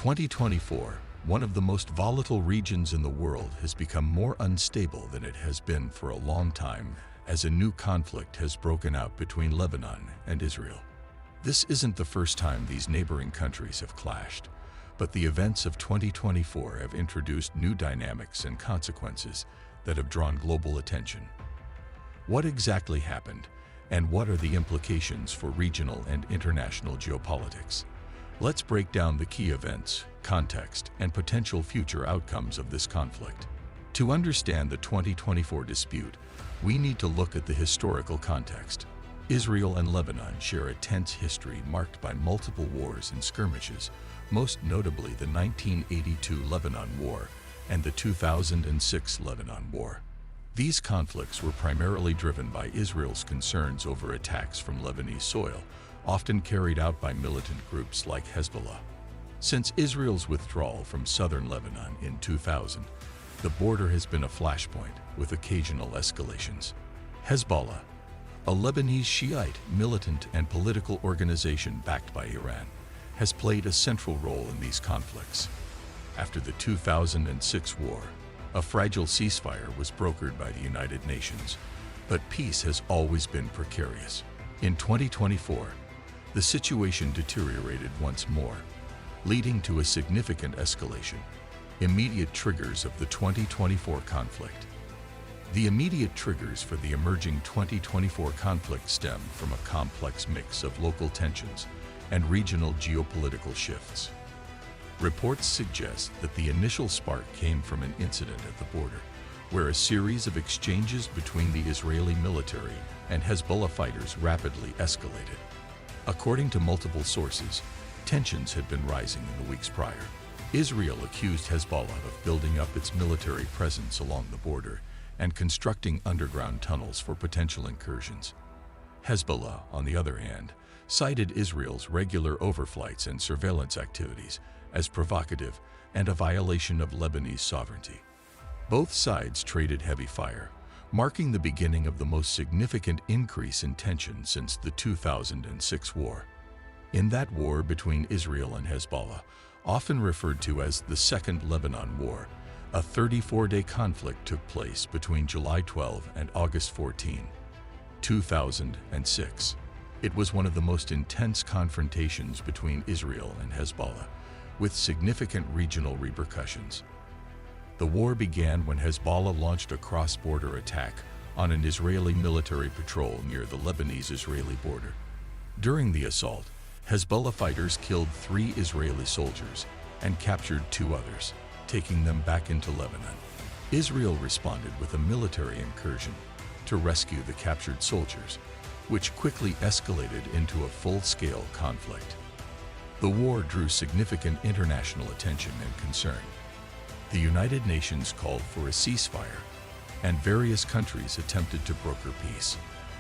2024, one of the most volatile regions in the world has become more unstable than it has been for a long time as a new conflict has broken out between Lebanon and Israel. This isn't the first time these neighboring countries have clashed, but the events of 2024 have introduced new dynamics and consequences that have drawn global attention. What exactly happened, and what are the implications for regional and international geopolitics? Let's break down the key events, context, and potential future outcomes of this conflict. To understand the 2024 dispute, we need to look at the historical context. Israel and Lebanon share a tense history marked by multiple wars and skirmishes, most notably the 1982 Lebanon War and the 2006 Lebanon War. These conflicts were primarily driven by Israel's concerns over attacks from Lebanese soil, often carried out by militant groups like Hezbollah. Since Israel's withdrawal from southern Lebanon in 2000, the border has been a flashpoint with occasional escalations. Hezbollah, a Lebanese Shiite militant and political organization backed by Iran, has played a central role in these conflicts. After the 2006 war, a fragile ceasefire was brokered by the United Nations, but peace has always been precarious. In 2024, the situation deteriorated once more, leading to a significant escalation. Immediate triggers of the 2024 conflict. The immediate triggers for the emerging 2024 conflict stem from a complex mix of local tensions and regional geopolitical shifts. Reports suggest that the initial spark came from an incident at the border, where a series of exchanges between the Israeli military and Hezbollah fighters rapidly escalated. According to multiple sources, tensions had been rising in the weeks prior. Israel accused Hezbollah of building up its military presence along the border and constructing underground tunnels for potential incursions. Hezbollah, on the other hand, cited Israel's regular overflights and surveillance activities as provocative and a violation of Lebanese sovereignty. Both sides traded heavy fire, marking the beginning of the most significant increase in tension since the 2006 war. In that war between Israel and Hezbollah, often referred to as the Second Lebanon War, a 34-day conflict took place between July 12 and August 14, 2006. It was one of the most intense confrontations between Israel and Hezbollah, with significant regional repercussions. The war began when Hezbollah launched a cross-border attack on an Israeli military patrol near the Lebanese-Israeli border. During the assault, Hezbollah fighters killed 3 Israeli soldiers and captured 2 others, taking them back into Lebanon. Israel responded with a military incursion to rescue the captured soldiers, which quickly escalated into a full-scale conflict. The war drew significant international attention and concern. The United Nations called for a ceasefire, and various countries attempted to broker peace.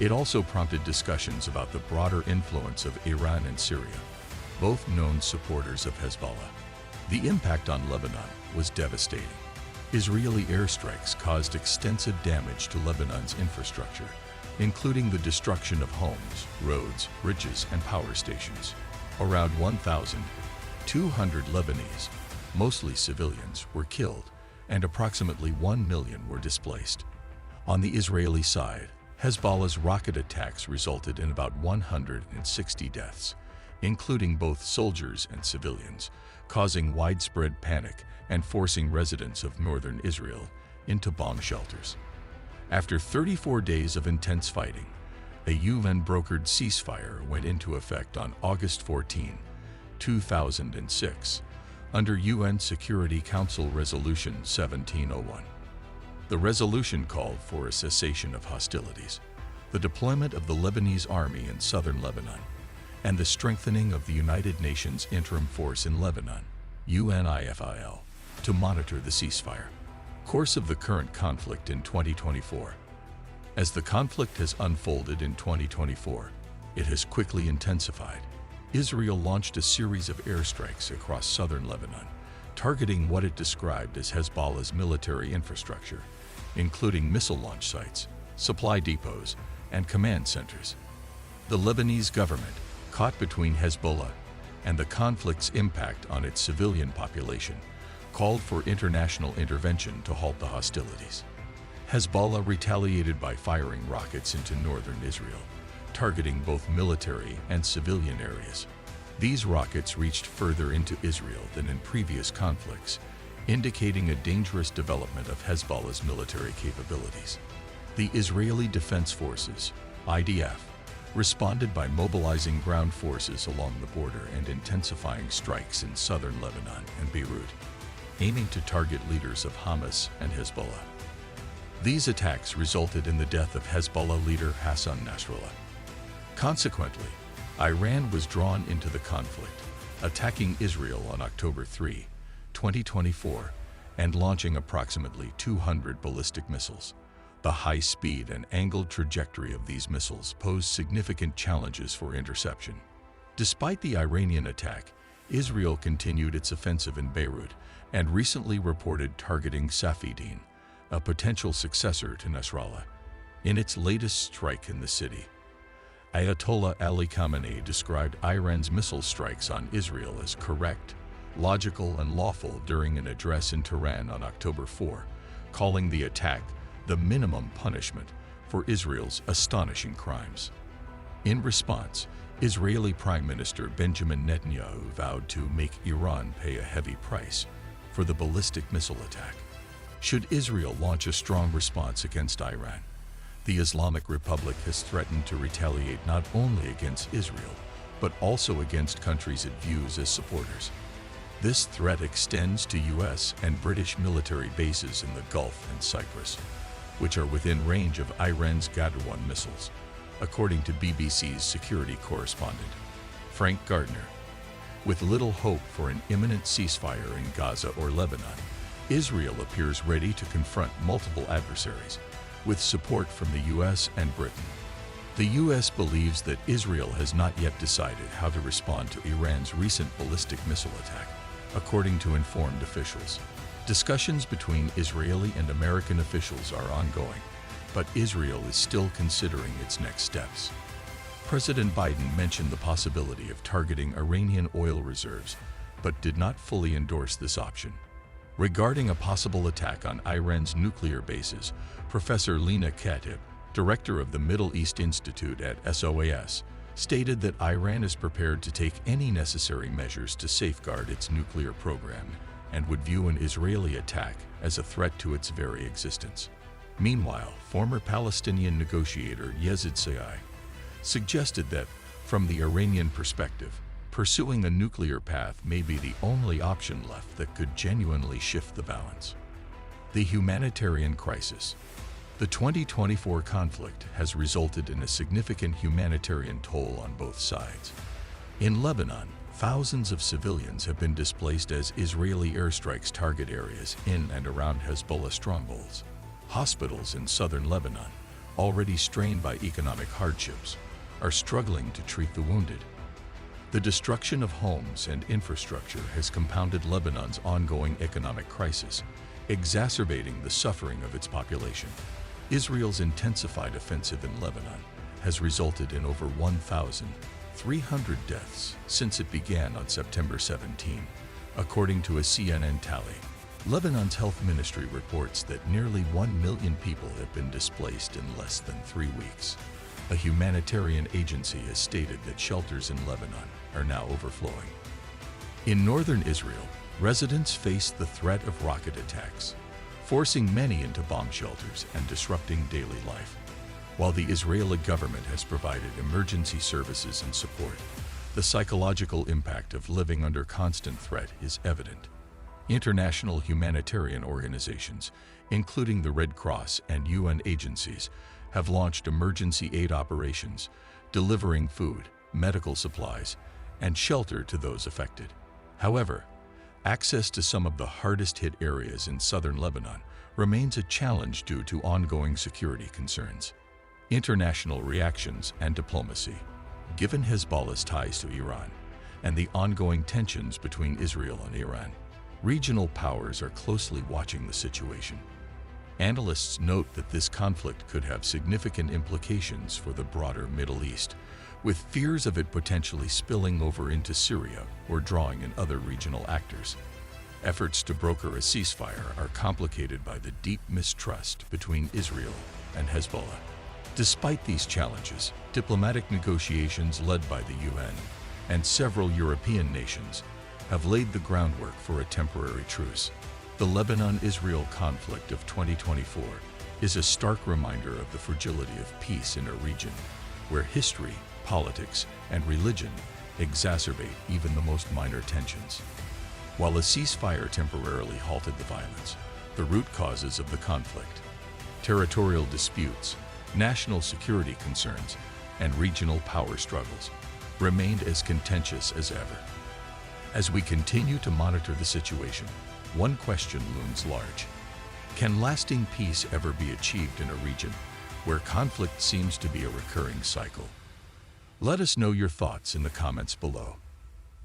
It also prompted discussions about the broader influence of Iran and Syria, both known supporters of Hezbollah. The impact on Lebanon was devastating. Israeli airstrikes caused extensive damage to Lebanon's infrastructure, including the destruction of homes, roads, bridges, and power stations. Around 1,200 Lebanese, mostly civilians, were killed, and approximately 1 million were displaced. On the Israeli side, Hezbollah's rocket attacks resulted in about 160 deaths, including both soldiers and civilians, causing widespread panic and forcing residents of northern Israel into bomb shelters. After 34 days of intense fighting, a UN-brokered ceasefire went into effect on August 14, 2006, under UN Security Council Resolution 1701. The resolution called for a cessation of hostilities, the deployment of the Lebanese army in southern Lebanon, and the strengthening of the United Nations Interim Force in Lebanon, UNIFIL, to monitor the ceasefire. Course of the current conflict in 2024. As the conflict has unfolded in 2024, it has quickly intensified. Israel launched a series of airstrikes across southern Lebanon, targeting what it described as Hezbollah's military infrastructure, including missile launch sites, supply depots, and command centers. The Lebanese government, caught between Hezbollah and the conflict's impact on its civilian population, called for international intervention to halt the hostilities. Hezbollah retaliated by firing rockets into northern Israel, targeting both military and civilian areas. These rockets reached further into Israel than in previous conflicts, indicating a dangerous development of Hezbollah's military capabilities. The Israeli Defense Forces, IDF, responded by mobilizing ground forces along the border and intensifying strikes in southern Lebanon and Beirut, aiming to target leaders of Hamas and Hezbollah. These attacks resulted in the death of Hezbollah leader Hassan Nasrallah. Consequently, Iran was drawn into the conflict, attacking Israel on October 3, 2024, and launching approximately 200 ballistic missiles. The high speed and angled trajectory of these missiles posed significant challenges for interception. Despite the Iranian attack, Israel continued its offensive in Beirut and recently reported targeting Safieddine, a potential successor to Nasrallah, in its latest strike in the city. Ayatollah Ali Khamenei described Iran's missile strikes on Israel as correct, logical, and lawful during an address in Tehran on October 4, calling the attack the minimum punishment for Israel's astonishing crimes. In response, Israeli Prime Minister Benjamin Netanyahu vowed to make Iran pay a heavy price for the ballistic missile attack. Should Israel launch a strong response against Iran, the Islamic Republic has threatened to retaliate not only against Israel, but also against countries it views as supporters. This threat extends to U.S. and British military bases in the Gulf and Cyprus, which are within range of Iran's Ghadir-1 missiles, according to BBC's security correspondent, Frank Gardner. With little hope for an imminent ceasefire in Gaza or Lebanon, Israel appears ready to confront multiple adversaries, with support from the U.S. and Britain. The U.S. believes that Israel has not yet decided how to respond to Iran's recent ballistic missile attack, according to informed officials. Discussions between Israeli and American officials are ongoing, but Israel is still considering its next steps. President Biden mentioned the possibility of targeting Iranian oil reserves, but did not fully endorse this option. Regarding a possible attack on Iran's nuclear bases, Professor Lina Khatib, director of the Middle East Institute at SOAS, stated that Iran is prepared to take any necessary measures to safeguard its nuclear program and would view an Israeli attack as a threat to its very existence. Meanwhile, former Palestinian negotiator Yazid Sayai suggested that, from the Iranian perspective, pursuing a nuclear path may be the only option left that could genuinely shift the balance. The humanitarian crisis. The 2024 conflict has resulted in a significant humanitarian toll on both sides. In Lebanon, thousands of civilians have been displaced as Israeli airstrikes target areas in and around Hezbollah strongholds. Hospitals in southern Lebanon, already strained by economic hardships, are struggling to treat the wounded. The destruction of homes and infrastructure has compounded Lebanon's ongoing economic crisis, exacerbating the suffering of its population. Israel's intensified offensive in Lebanon has resulted in over 1,300 deaths since it began on September 17, according to a CNN tally. Lebanon's health ministry reports that nearly 1 million people have been displaced in less than 3 weeks. A humanitarian agency has stated that shelters in Lebanon are now overflowing. In northern Israel, residents face the threat of rocket attacks, forcing many into bomb shelters and disrupting daily life. While the Israeli government has provided emergency services and support, the psychological impact of living under constant threat is evident. International humanitarian organizations, including the Red Cross and UN agencies, have launched emergency aid operations, delivering food, medical supplies, and shelter to those affected. However, access to some of the hardest-hit areas in southern Lebanon remains a challenge due to ongoing security concerns. International reactions and diplomacy. Given Hezbollah's ties to Iran and the ongoing tensions between Israel and Iran, regional powers are closely watching the situation. Analysts note that this conflict could have significant implications for the broader Middle East, with fears of it potentially spilling over into Syria or drawing in other regional actors. Efforts to broker a ceasefire are complicated by the deep mistrust between Israel and Hezbollah. Despite these challenges, diplomatic negotiations led by the UN and several European nations have laid the groundwork for a temporary truce. The Lebanon-Israel conflict of 2024 is a stark reminder of the fragility of peace in a region where history, politics, and religion exacerbate even the most minor tensions. While a ceasefire temporarily halted the violence, the root causes of the conflict, territorial disputes, national security concerns, and regional power struggles, remained as contentious as ever. As we continue to monitor the situation, one question looms large. Can lasting peace ever be achieved in a region where conflict seems to be a recurring cycle? Let us know your thoughts in the comments below.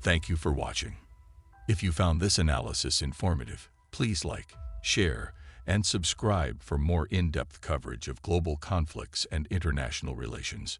Thank you for watching. If you found this analysis informative, please like, share, and subscribe for more in-depth coverage of global conflicts and international relations.